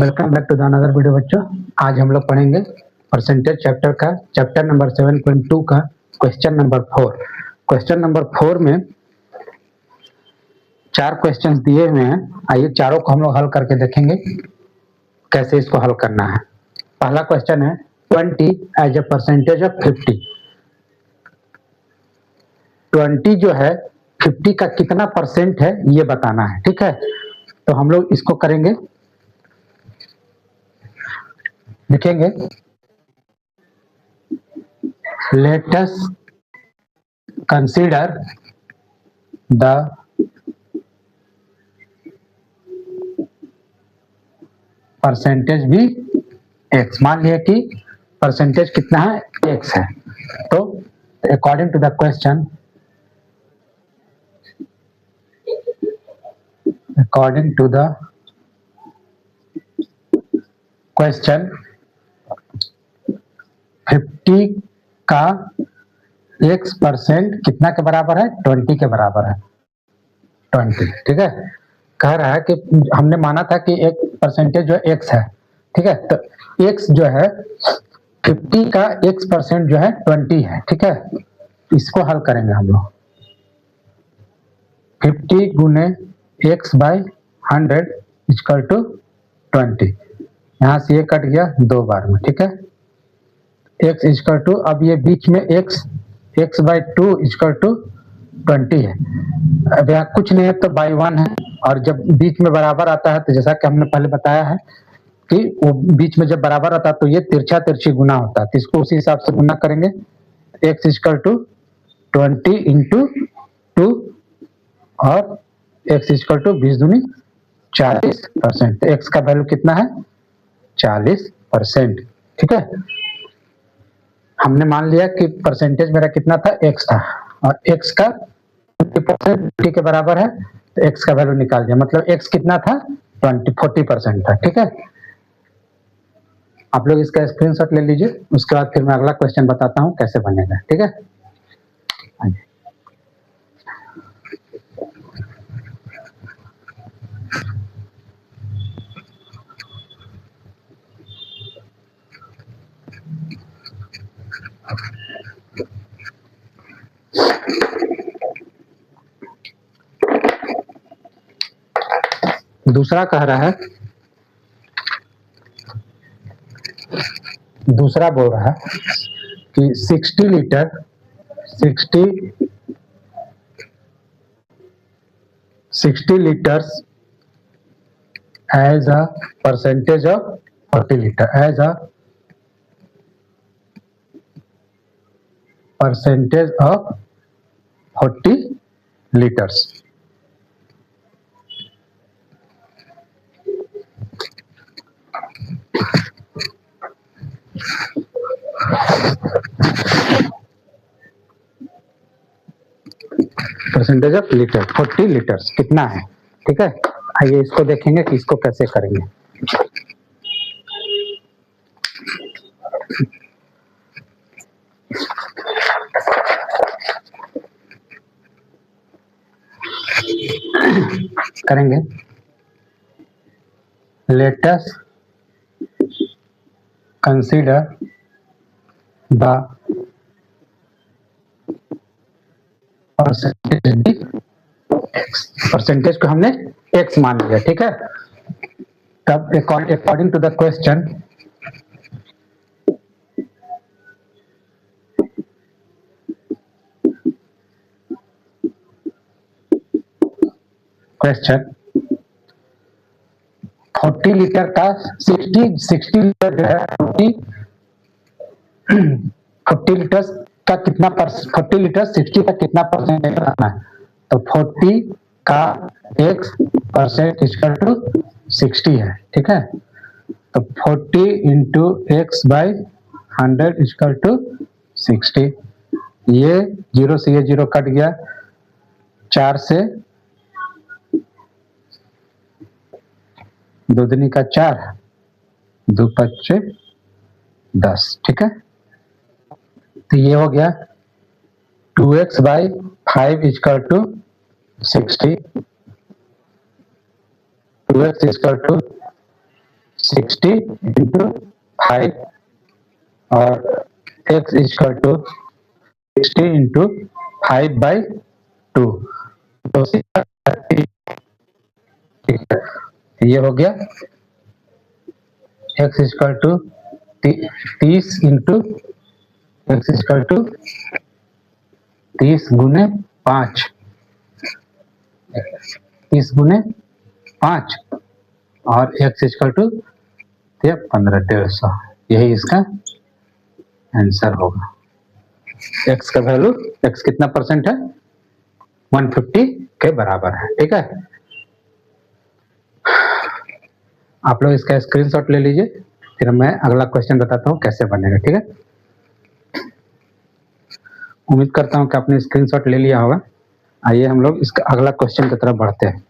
Welcome back to the another video बच्चों। आज हम लोग पढ़ेंगे परसेंटेज चैप्टर का चैप्टर नंबर 7.2 का क्वेश्चन नंबर 4। क्वेश्चन नंबर 4 में 4 क्वेश्चंस दिए हुए हैं। आइए चारों को हम लोग हल करके देखेंगे कैसे इसको हल करना है। पहला क्वेश्चन है 20 एज ए परसेंटेज ऑफ 50। 20 जो है 50 का कितना परसेंट है ये बताना है, ठीक है। तो हम लोग इसको करेंगे, लिखेंगे let us consider the percentage भी x। मान लिया कि परसेंटेज कितना है x है। तो according to the question, according to the question 50 का x परसेंट कितना के बराबर है? 20 के बराबर है। 20, ठीक है। कह रहा है कि हमने माना था कि एक परसेंटेज जो x है, ठीक है। तो x जो है 50 का x परसेंट जो है 20 है, ठीक है। इसको हल करेंगे हम लोग। 50 गुने x बाई 100 इक्वल टू 20। यहाँ से ये कट गया 2 बार में, ठीक है। x इक्वल टू, अब ये बीच में x बाई 2 इक्वल टू 20 है। अब यहाँ कुछ नहीं है तो बाई 1 है, और जब बीच में बराबर आता है तो जैसा कि हमने पहले बताया है कि वो बीच में जब बराबर आता है तो ये तिरछा तिरछी गुना होता है, तो इसको उसी हिसाब से गुना करेंगे। x इक्वल टू 20 इंटू 2 और x इक्वल टू 20 दूनी 40%। x का वैल्यू कितना है? 40%, ठीक है। हमने मान लिया कि परसेंटेज मेरा कितना था? x था, और x का 20% के बराबर है, तो x का वैल्यू निकाल दिया। मतलब x कितना था? 40% था, ठीक है। आप लोग इसका स्क्रीनशॉट ले लीजिए, उसके बाद फिर मैं अगला क्वेश्चन बताता हूँ कैसे बनेगा, ठीक है। दूसरा कह रहा है, दूसरा बोल रहा है कि 60 litres as a percentage of 40 litre, as a percentage of 40 litres. Percentage of litre 40 litres कितना है, ठीक है। आइए इसको देखेंगे कि इसको कैसे करेंगे। करेंगे let us consider the percentage को हमने x मान लिया, ठीक है। तब according to the question question 40 litre का 60 लीटर जो है 40 लीटर का कितना 40 लीटर 60 का कितना परसेंटेज आना है? तो 40 का x परसेंट इक्वल टू 60 है, ठीक है। तो 40 into X by 100 equal to 60। ये 0 से ये 0 कट गया, 4 से 2 दूनी का 4, 2 पच्चे 10, ठीक है। तो ये हो गया 2x by 5 equal to 60, 2x equal to 60 into 5 और x इक्वल टू 60 इंटू 5/2 तो ये हो गया x equal to 30 into x equal to 30 गुने 5 30 गुने 5 और x इक्वल टू 1500 यही इसका आंसर होगा। x का वैल्यू x कितना परसेंट है 150 के बराबर है। ठीक है, आप लोग इसका स्क्रीनशॉट ले लीजिए, फिर मैं अगला क्वेश्चन बताता हूँ कैसे बनेगा। ठीक है, उम्मीद करता हूँ कि आपने स्क्रीनशॉट ले लिया होगा। आइए हम लोग इसका अगला क्वेश्चन की तरफ बढ़ते हैं।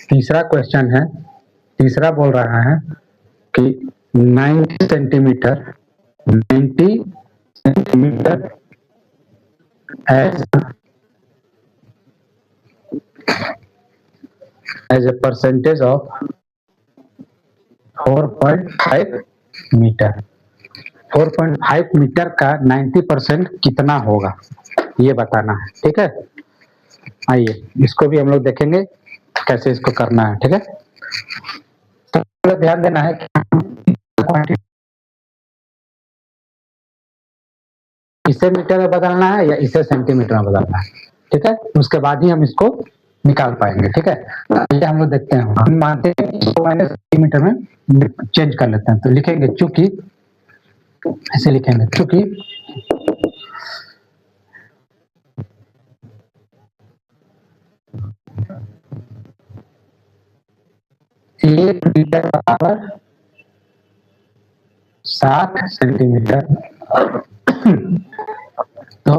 तीसरा क्वेश्चन है, तीसरा बोल रहा है कि 90 centimetre as a percentage of 4.5 metre. 4.5 metre का 90% कितना होगा ये बताना है। ठीक है, आइए इसको भी हम लोग देखेंगे कैसे इसको करना है। ठीक है, तो ध्यान देना है कि इसे मीटर में बदलना है या इसे सेंटीमीटर में बदलना है। ठीक है, उसके बाद ही हम इसको निकाल पाएंगे। ठीक है, ये हम लोग देखते हैं। हम मानते हैं इसको मैंने सेंटीमीटर में चेंज कर लेते हैं, तो लिखेंगे चूंकि, ऐसे लिखेंगे चूंकि एक मीटर बराबर 60 सेंटीमीटर, तो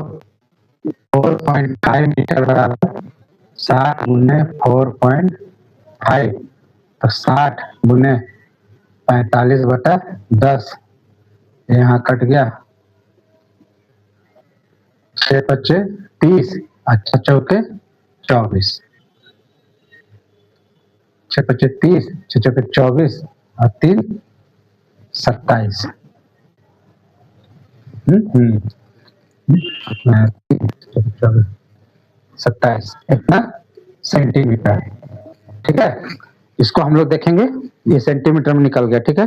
4.5 मीटर बराबर 60 गुने 4.5, तो 60 गुने 45/10, यहाँ कट गया 6 बचे 30, अच्छा चौके 24, 6 बचे 30, 6 चौके 24 और 3 27। 27 इतना सेंटीमीटर। ठीक है, इसको हम लोग देखेंगे, ये सेंटीमीटर में निकल गया। ठीक है,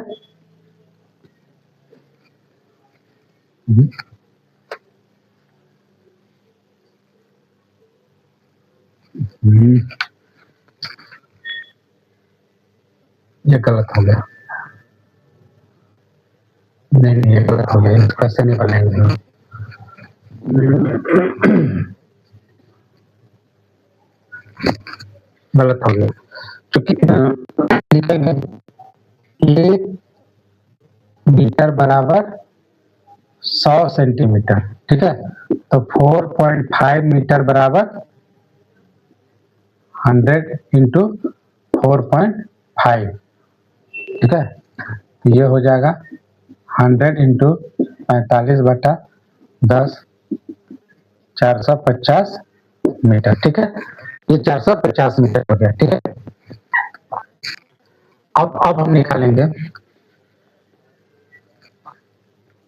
ये गलत हो गया, नहीं ये गलत हो गया, कैसे नहीं बनेंगे। गलत हो गया, क्योंकि लिखेंगे 1 मीटर बराबर 100 सेंटीमीटर। ठीक है, तो 4.5 मीटर बराबर 100 इंटू 4.5। ठीक है, तो ये हो जाएगा 100 इंटू 45/10, 450 मीटर। ठीक है, ये 450 मीटर हो गया। ठीक है, अब हम निकालेंगे,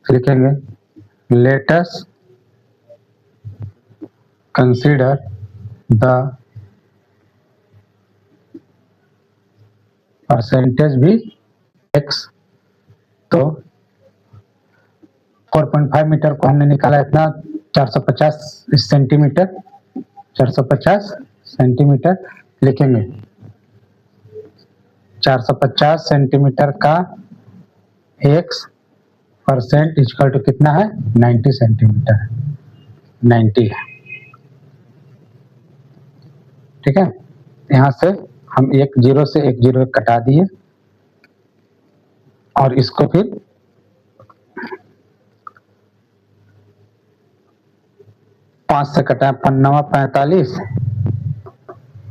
लिखेंगे late us consider the percentage भी x। तो 4.5 मीटर को हमने निकाला इतना 450 सेंटीमीटर, 450 सेंटीमीटर लिखेंगे। 450 सेंटीमीटर का x परसेंट इक्वल टू कितना है 90 सेंटीमीटर, 90। ठीक है, यहाँ से हम एक जीरो से एक जीरो कटा दिए और इसको फिर 5 से कटा 5 45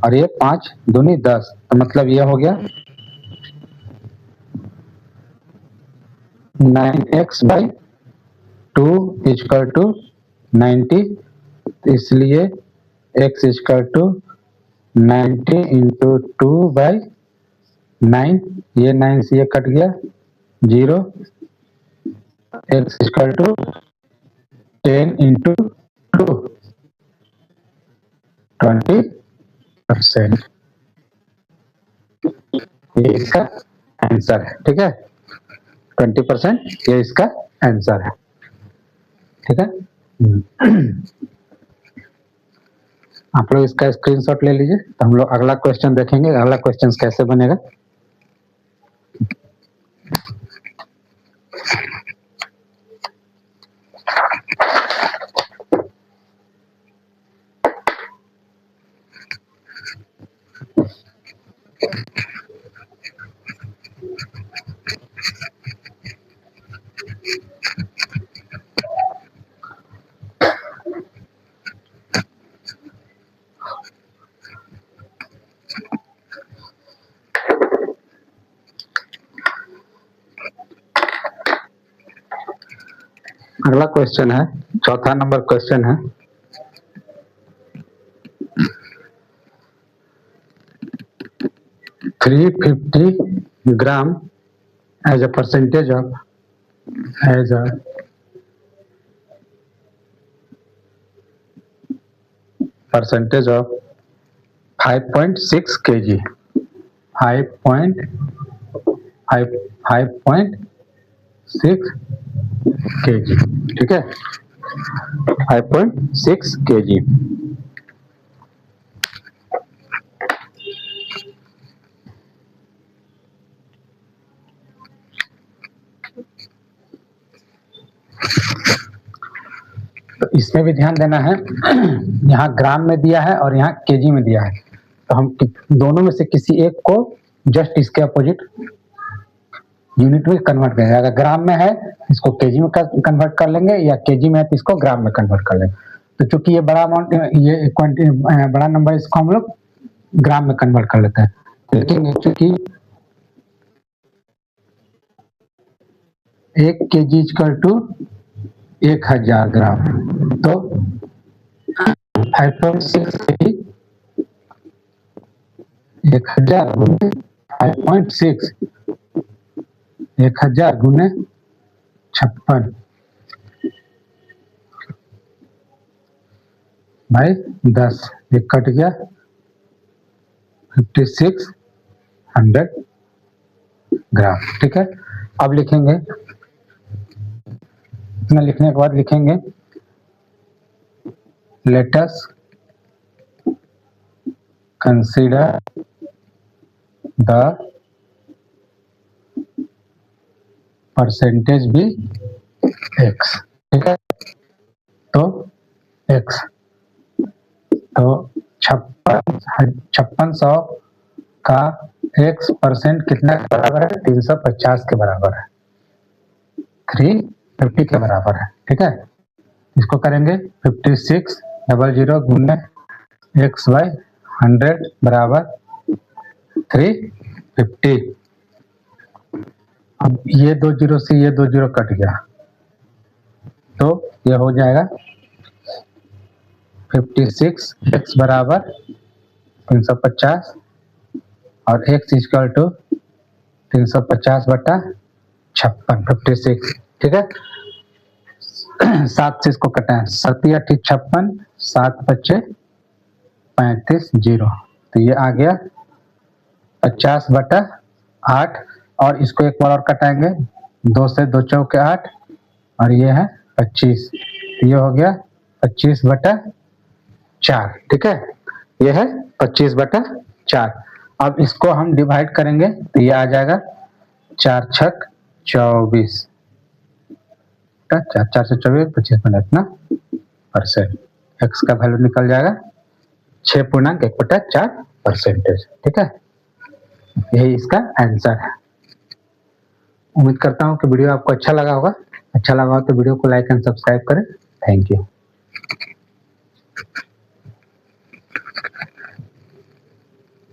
और ये 5 दूनी 10, तो मतलब ये हो गया 9x/2 इक्वल टू 90, इसलिए x इक्वल टू 90 इंटू 2/9, ये 9 से ये कट गया 0, x इक्वल टू 10 इंटू 2 20%। ये इसका आंसर है, ठीक है। 20% ये इसका आंसर है, ठीक है। आप लोग इसका स्क्रीनशॉट ले लीजिए, तो हम लोग अगला क्वेश्चन देखेंगे। अगला क्वेश्चन कैसे बनेगा। अगला क्वेश्चन है, चौथा नंबर क्वेश्चन है। $350 gram as a percentage of 5.6 kg, 5.6 kg, ठीक है। 5.6 kg। तो इसमें भी ध्यान देना है, यहाँ ग्राम में दिया है और यहाँ केजी में दिया है, तो हम दोनों में से किसी एक को जस्ट इसके अपोजिट यूनिट में कन्वर्ट करेंगे। अगर ग्राम में है इसको केजी में कन्वर्ट कर लेंगे, या केजी में है तो इसको ग्राम में कन्वर्ट कर लेंगे। तो चूंकि ये बड़ा अमाउंट, ये क्वांटिटी बड़ा नंबर, इसको हम लोग ग्राम में कन्वर्ट कर लेते हैं। लेकिन चूंकि 1 kg इक्वल टू 1000 ग्राम, तो 5.6 kg 1000 गुने 5.6, 1000 गुने 56 भाई 10, एक कट गया 5600 ग्राम, ठीक है। अब लिखेंगे, इतना लिखने के बाद लिखेंगे late us consider the percentage भी x, ठीक है। तो x, तो 5600 का x% कितना के बराबर है, 350 के बराबर है, 350 के बराबर है, ठीक है। इसको करेंगे 5600 गुने x/100 बराबर 350। अब ये 2 जीरो से ये 2 जीरो कट गया, तो ये हो जाएगा 56x बराबर 350 और x इक्वल टू 350/56, 56, ठीक है। 7 से इसको कटाएं, 7 × 8 = 56, 7 × 5 = 35, 0, तो ये आ गया 50/8, और इसको एक बार और कटाएंगे, 2 से 2 चौके 8 और ये है 25, तो ये हो गया 25/4, ठीक है। ये है 25/4। अब इसको हम डिवाइड करेंगे तो ये आ जाएगा 4 × 6 = 24, 4 से 24 25 में इतना %, x का वैल्यू निकल जाएगा 6.1/4%, ठीक है। यही इसका आंसर है। उम्मीद करता हूँ कि वीडियो आपको अच्छा लगा होगा। अच्छा लगा हो तो वीडियो को लाइक एंड सब्सक्राइब करें। Thank you.